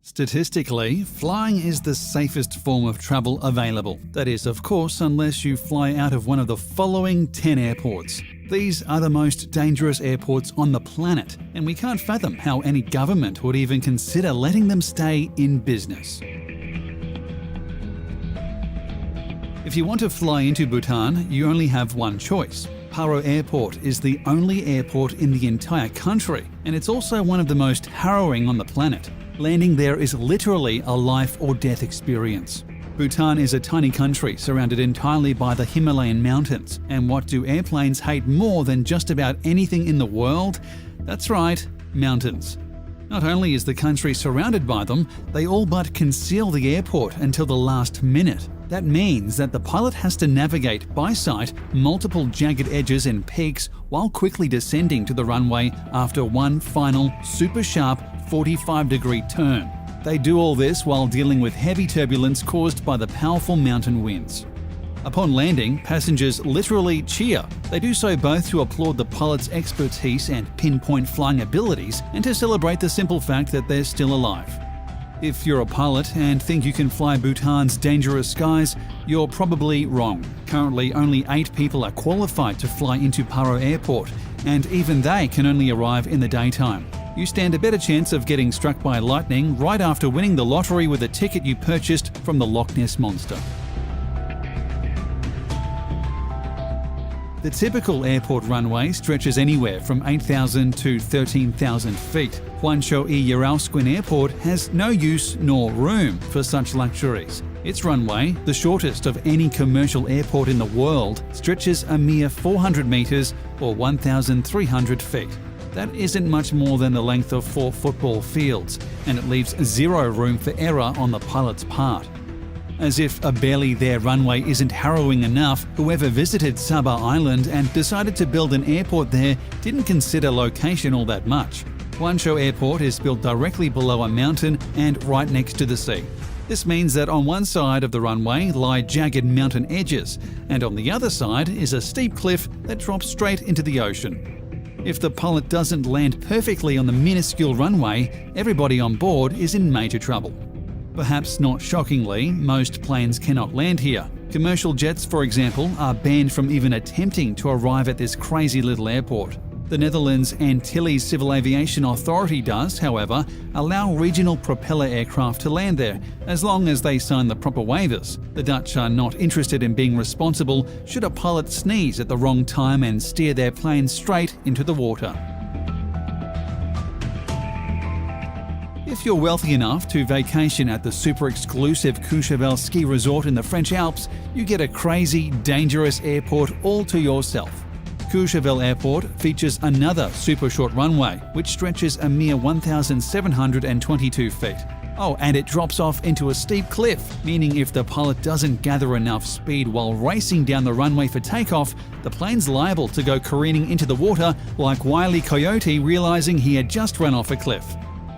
Statistically, flying is the safest form of travel available. That is, of course, unless you fly out of one of the following 10 airports. These are the most dangerous airports on the planet, and we can't fathom how any government would even consider letting them stay in business. If you want to fly into Bhutan, you only have one choice. Paro Airport is the only airport in the entire country, and it's also one of the most harrowing on the planet. Landing there is literally a life or death experience. Bhutan is a tiny country surrounded entirely by the Himalayan mountains, and what do airplanes hate more than just about anything in the world? That's right, mountains. Not only is the country surrounded by them, they all but conceal the airport until the last minute. That means that the pilot has to navigate by sight multiple jagged edges and peaks while quickly descending to the runway after one final, super sharp 45-degree turn. They do all this while dealing with heavy turbulence caused by the powerful mountain winds. Upon landing, passengers literally cheer. They do so both to applaud the pilot's expertise and pinpoint flying abilities and to celebrate the simple fact that they're still alive. If you're a pilot and think you can fly Bhutan's dangerous skies, you're probably wrong. Currently, only 8 people are qualified to fly into Paro Airport, and even they can only arrive in the daytime. You stand a better chance of getting struck by lightning right after winning the lottery with a ticket you purchased from the Loch Ness Monster. The typical airport runway stretches anywhere from 8,000 to 13,000 feet. Hwangcho-Yarosquin Airport has no use nor room for such luxuries. Its runway, the shortest of any commercial airport in the world, stretches a mere 400 metres or 1,300 feet. That isn't much more than the length of 4 football fields, and it leaves zero room for error on the pilot's part. As if a barely there runway isn't harrowing enough, whoever visited Sabah Island and decided to build an airport there didn't consider location all that much. Hwangcho Airport is built directly below a mountain and right next to the sea. This means that on one side of the runway lie jagged mountain edges, and on the other side is a steep cliff that drops straight into the ocean. If the pilot doesn't land perfectly on the minuscule runway, everybody on board is in major trouble. Perhaps not shockingly, most planes cannot land here. Commercial jets, for example, are banned from even attempting to arrive at this crazy little airport. The Netherlands Antilles Civil Aviation Authority does, however, allow regional propeller aircraft to land there, as long as they sign the proper waivers. The Dutch are not interested in being responsible should a pilot sneeze at the wrong time and steer their plane straight into the water. If you're wealthy enough to vacation at the super exclusive Courchevel ski resort in the French Alps, you get a crazy, dangerous airport all to yourself. Courchevel Airport features another super short runway, which stretches a mere 1,722 feet. Oh, and it drops off into a steep cliff, meaning if the pilot doesn't gather enough speed while racing down the runway for takeoff, the plane's liable to go careening into the water like Wile E. Coyote realizing he had just run off a cliff.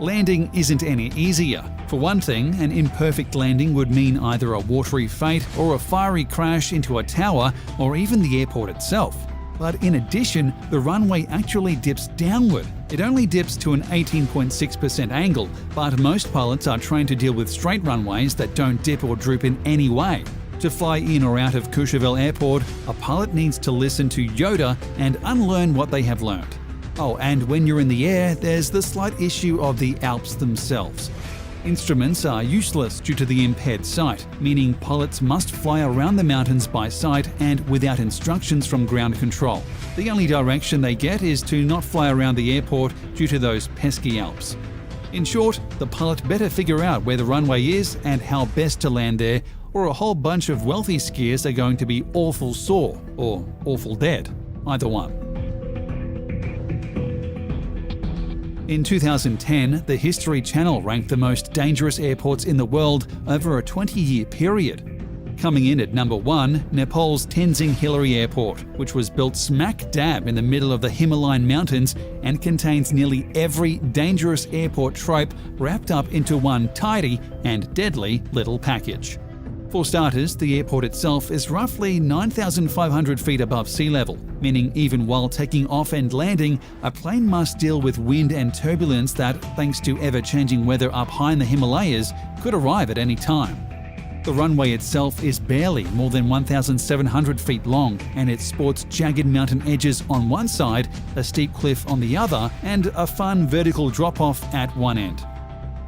Landing isn't any easier. For one thing, an imperfect landing would mean either a watery fate or a fiery crash into a tower or even the airport itself. But in addition, the runway actually dips downward. It only dips to an 18.6% angle, but most pilots are trained to deal with straight runways that don't dip or droop in any way. To fly in or out of Courchevel Airport, a pilot needs to listen to Yoda and unlearn what they have learned. Oh, and when you're in the air, there's the slight issue of the Alps themselves. Instruments are useless due to the impaired sight, meaning pilots must fly around the mountains by sight and without instructions from ground control. The only direction they get is to not fly around the airport due to those pesky Alps. In short, the pilot better figure out where the runway is and how best to land there, or a whole bunch of wealthy skiers are going to be awful sore or awful dead. Either one. In 2010, the History Channel ranked the most dangerous airports in the world over a 20-year period. Coming in at number 1, Nepal's Tenzing Hillary Airport, which was built smack dab in the middle of the Himalayan mountains and contains nearly every dangerous airport trope wrapped up into one tidy and deadly little package. For starters, the airport itself is roughly 9,500 feet above sea level, meaning even while taking off and landing, a plane must deal with wind and turbulence that, thanks to ever-changing weather up high in the Himalayas, could arrive at any time. The runway itself is barely more than 1,700 feet long, and it sports jagged mountain edges on one side, a steep cliff on the other, and a fun vertical drop-off at one end.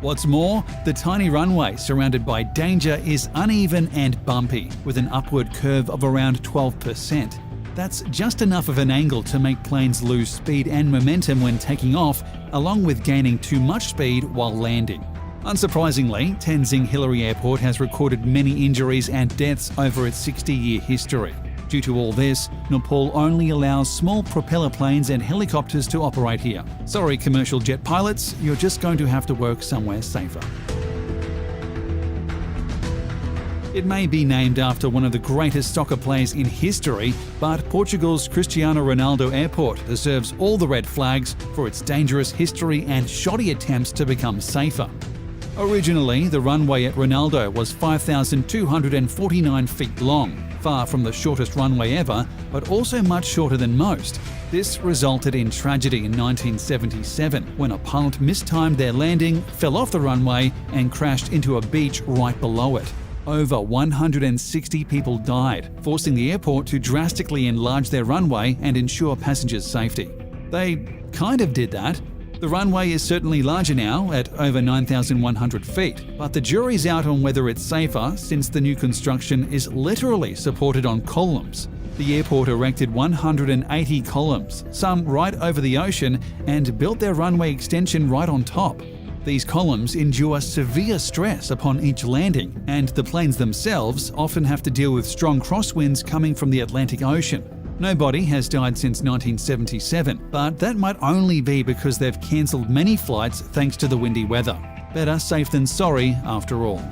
What's more, the tiny runway surrounded by danger is uneven and bumpy, with an upward curve of around 12%. That's just enough of an angle to make planes lose speed and momentum when taking off, along with gaining too much speed while landing. Unsurprisingly, Tenzing Hillary Airport has recorded many injuries and deaths over its 60-year history. Due to all this, Nepal only allows small propeller planes and helicopters to operate here. Sorry, commercial jet pilots, you're just going to have to work somewhere safer. It may be named after one of the greatest soccer players in history, but Portugal's Cristiano Ronaldo Airport deserves all the red flags for its dangerous history and shoddy attempts to become safer. Originally, the runway at Ronaldo was 5,249 feet long, far from the shortest runway ever, but also much shorter than most. This resulted in tragedy in 1977 when a pilot mistimed their landing, fell off the runway, and crashed into a beach right below it. Over 160 people died, forcing the airport to drastically enlarge their runway and ensure passengers' safety. They kind of did that. The runway is certainly larger now, at over 9,100 feet, but the jury's out on whether it's safer since the new construction is literally supported on columns. The airport erected 180 columns, some right over the ocean, and built their runway extension right on top. These columns endure severe stress upon each landing, and the planes themselves often have to deal with strong crosswinds coming from the Atlantic Ocean. Nobody has died since 1977, but that might only be because they've cancelled many flights thanks to the windy weather. Better safe than sorry, after all.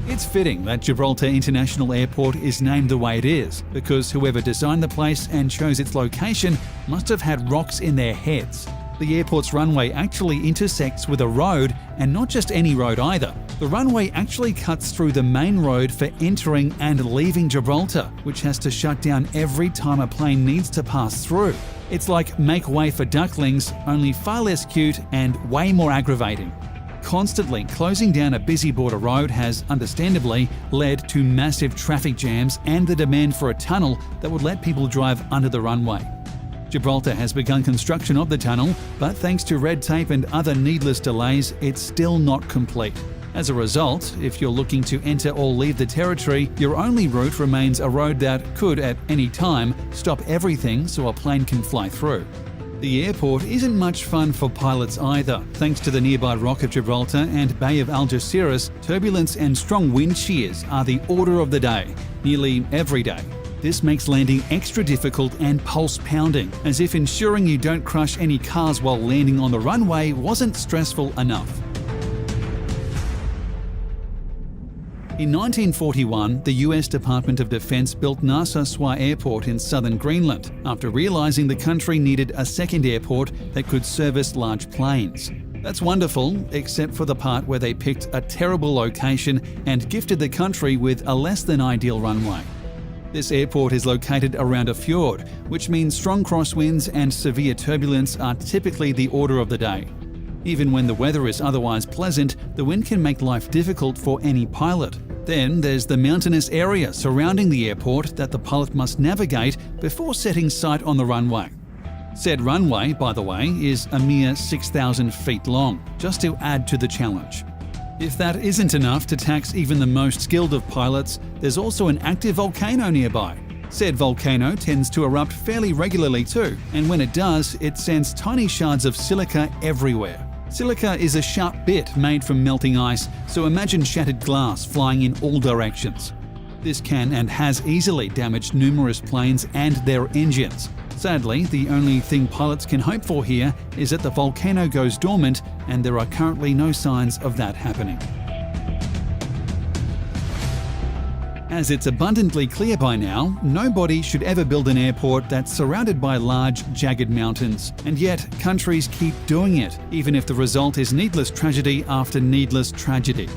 It's fitting that Gibraltar International Airport is named the way it is, because whoever designed the place and chose its location must have had rocks in their heads. The airport's runway actually intersects with a road, and not just any road either. The runway actually cuts through the main road for entering and leaving Gibraltar, which has to shut down every time a plane needs to pass through. It's like Make Way for Ducklings, only far less cute and way more aggravating. Constantly closing down a busy border road has, understandably, led to massive traffic jams and the demand for a tunnel that would let people drive under the runway. Gibraltar has begun construction of the tunnel, but thanks to red tape and other needless delays, it's still not complete. As a result, if you're looking to enter or leave the territory, your only route remains a road that could, at any time, stop everything so a plane can fly through. The airport isn't much fun for pilots either. Thanks to the nearby Rock of Gibraltar and Bay of Algeciras, turbulence and strong wind shears are the order of the day, nearly every day. This makes landing extra difficult and pulse-pounding, as if ensuring you don't crush any cars while landing on the runway wasn't stressful enough. In 1941, the US Department of Defense built Narsarsuaq Airport in southern Greenland, after realizing the country needed a second airport that could service large planes. That's wonderful, except for the part where they picked a terrible location and gifted the country with a less than ideal runway. This airport is located around a fjord, which means strong crosswinds and severe turbulence are typically the order of the day. Even when the weather is otherwise pleasant, the wind can make life difficult for any pilot. Then there's the mountainous area surrounding the airport that the pilot must navigate before setting sight on the runway. Said runway, by the way, is a mere 6,000 feet long, just to add to the challenge. If that isn't enough to tax even the most skilled of pilots, there's also an active volcano nearby. Said volcano tends to erupt fairly regularly too, and when it does, it sends tiny shards of silica everywhere. Silica is a sharp bit made from melting ice, so imagine shattered glass flying in all directions. This can and has easily damaged numerous planes and their engines. Sadly, the only thing pilots can hope for here is that the volcano goes dormant, and there are currently no signs of that happening. As it's abundantly clear by now, nobody should ever build an airport that's surrounded by large, jagged mountains. And yet, countries keep doing it, even if the result is needless tragedy after needless tragedy.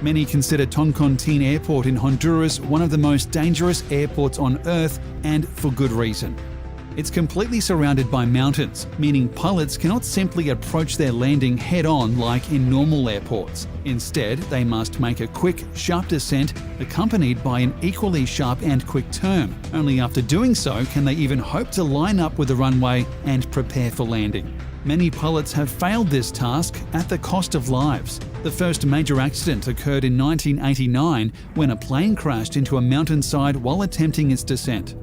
Many consider Toncontín Airport in Honduras one of the most dangerous airports on Earth, and for good reason. It's completely surrounded by mountains, meaning pilots cannot simply approach their landing head-on like in normal airports. Instead, they must make a quick, sharp descent accompanied by an equally sharp and quick turn. Only after doing so can they even hope to line up with the runway and prepare for landing. Many pilots have failed this task at the cost of lives. The first major accident occurred in 1989 when a plane crashed into a mountainside while attempting its descent.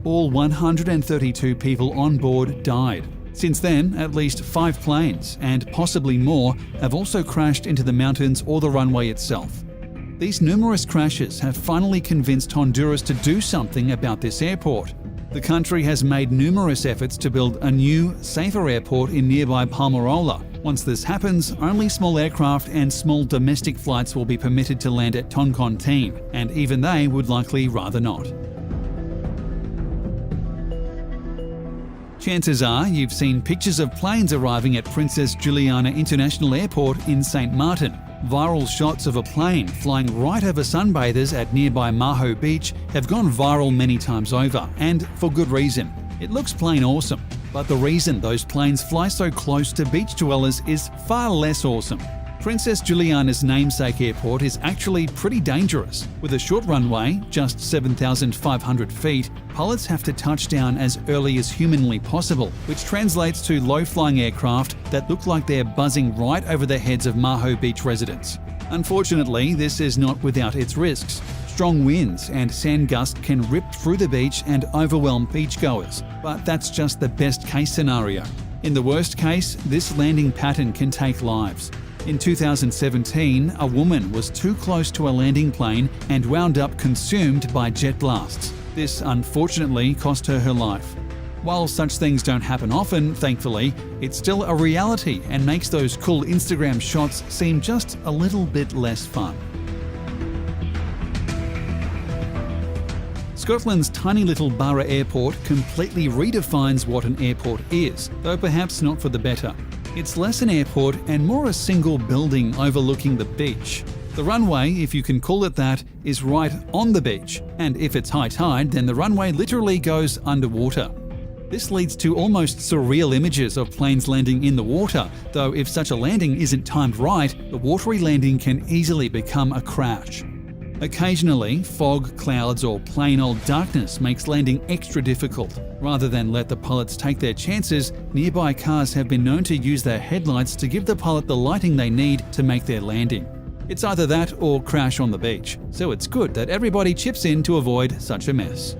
All 132 people on board died. Since then, at least 5 planes, and possibly more, have also crashed into the mountains or the runway itself. These numerous crashes have finally convinced Honduras to do something about this airport. The country has made numerous efforts to build a new, safer airport in nearby Palmarola. Once this happens, only small aircraft and small domestic flights will be permitted to land at Toncontín, and even they would likely rather not. Chances are you've seen pictures of planes arriving at Princess Juliana International Airport in St. Martin. Viral shots of a plane flying right over sunbathers at nearby Maho Beach have gone viral many times over, and for good reason. It looks plain awesome, but the reason those planes fly so close to beach dwellers is far less awesome. Princess Juliana's namesake airport is actually pretty dangerous. With a short runway, just 7,500 feet, pilots have to touch down as early as humanly possible, which translates to low-flying aircraft that look like they're buzzing right over the heads of Maho Beach residents. Unfortunately, this is not without its risks. Strong winds and sand gusts can rip through the beach and overwhelm beachgoers, but that's just the best-case scenario. In the worst case, this landing pattern can take lives. In 2017, a woman was too close to a landing plane and wound up consumed by jet blasts. This unfortunately cost her life. While such things don't happen often, thankfully, it's still a reality and makes those cool Instagram shots seem just a little bit less fun. Scotland's tiny little Barra Airport completely redefines what an airport is, though perhaps not for the better. It's less an airport and more a single building overlooking the beach. The runway, if you can call it that, is right on the beach, and if it's high tide, then the runway literally goes underwater. This leads to almost surreal images of planes landing in the water, though if such a landing isn't timed right, the watery landing can easily become a crash. Occasionally, fog, clouds, or plain old darkness makes landing extra difficult. Rather than let the pilots take their chances, nearby cars have been known to use their headlights to give the pilot the lighting they need to make their landing. It's either that or crash on the beach, so it's good that everybody chips in to avoid such a mess.